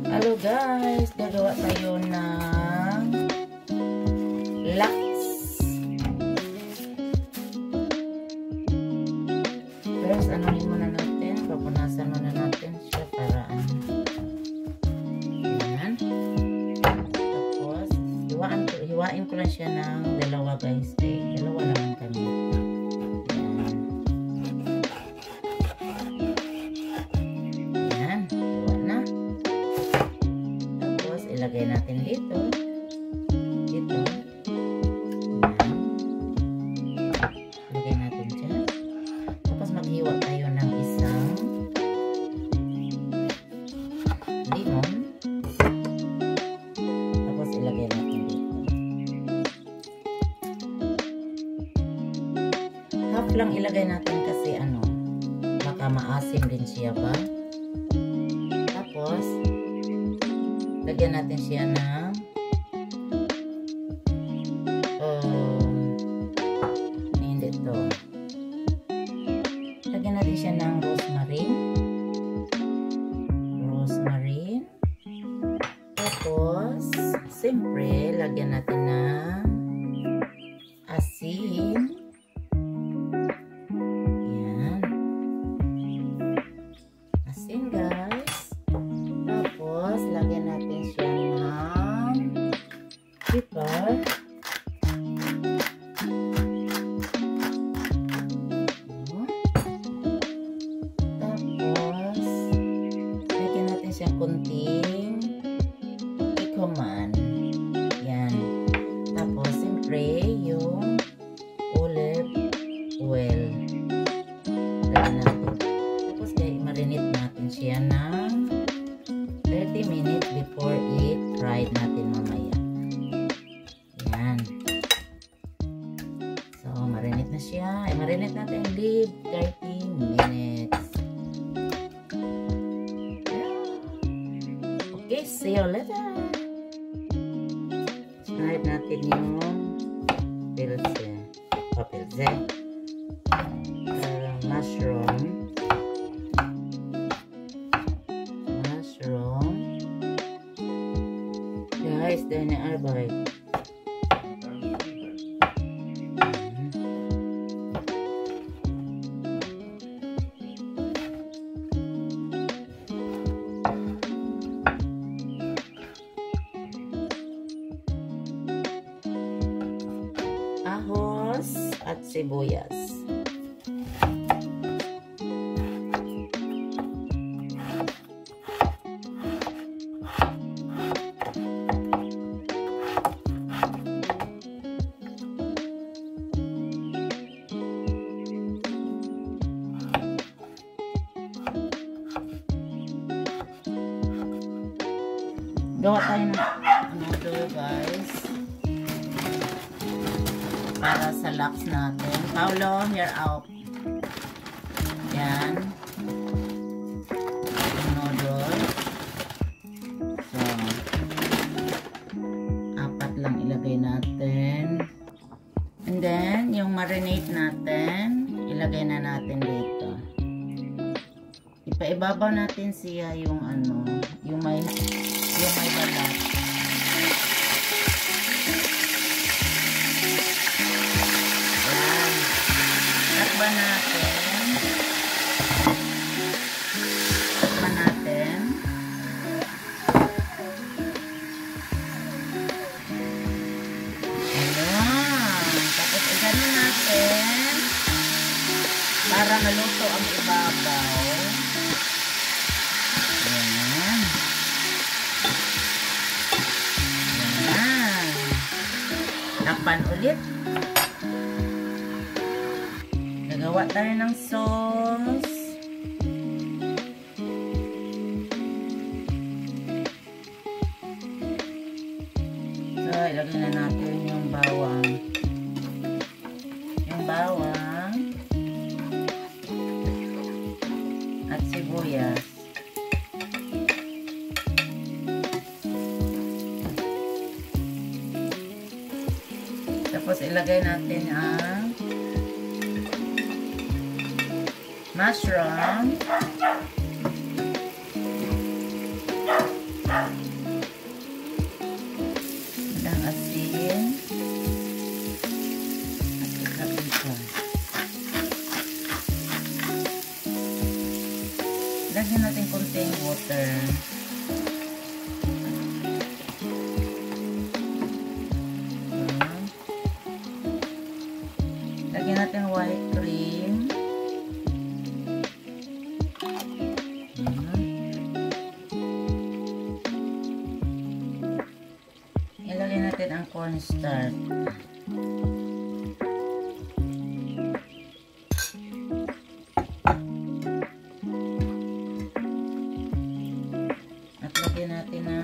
Hello guys, gagawa tayo ng lax. First, anuhin muna natin, papunasan muna natin siya para yan. Tapos, hiwain ko lang siya ng dalawa guys. Dalawa lang kami. Ilagay natin dito. Dito. Ayan. Ilagay natin dyan. Tapos maghiwa tayo ng isang limon. Tapos ilagay natin dito. Half lang ilagay natin kasi baka maasim din siya ba. Tapos lagyan natin siya ng hindi to. Lagyan natin siya ng rosemary. Tapos siyempre lagyan natin ng asin. Yan. Asin guys. Tapos lagyan natin siya ng pepper. Tapos lagyan natin siya konting ikuman. Yan. Tapos siyempre yung olive oil. Lagyan natin. Tapos i-marinate natin siya ng 30 minutes before it fried natin mamaya. Yan. So, marinate na siya. Marinate natin, leave 30 minutes. Okay, see you later. Fried natin yung pilse. Mushroom. Guys, dahil na arbay. Ahos at sibuyas. Gawa tayo ng noodle guys para sa lax natin. Paulo, here out. Yan yung noodle. So 4 lang ilagay natin, and then yung marinate natin ilagay na natin dito. Ipaibabaw natin siya yung yung may balat. Ayan. Takpan natin. Ayan. Tapos iganon natin para maluto ang ibabaw. Ayan. Takpan ulit. Gagawa tayo ng sauce. So, ilagay na natin yung bawang. At sibuyas. Tapos ilagay natin ang mushroom. butter. Lagyan natin white cream. Ilagay natin ang cornstarch. At lagyan natin ang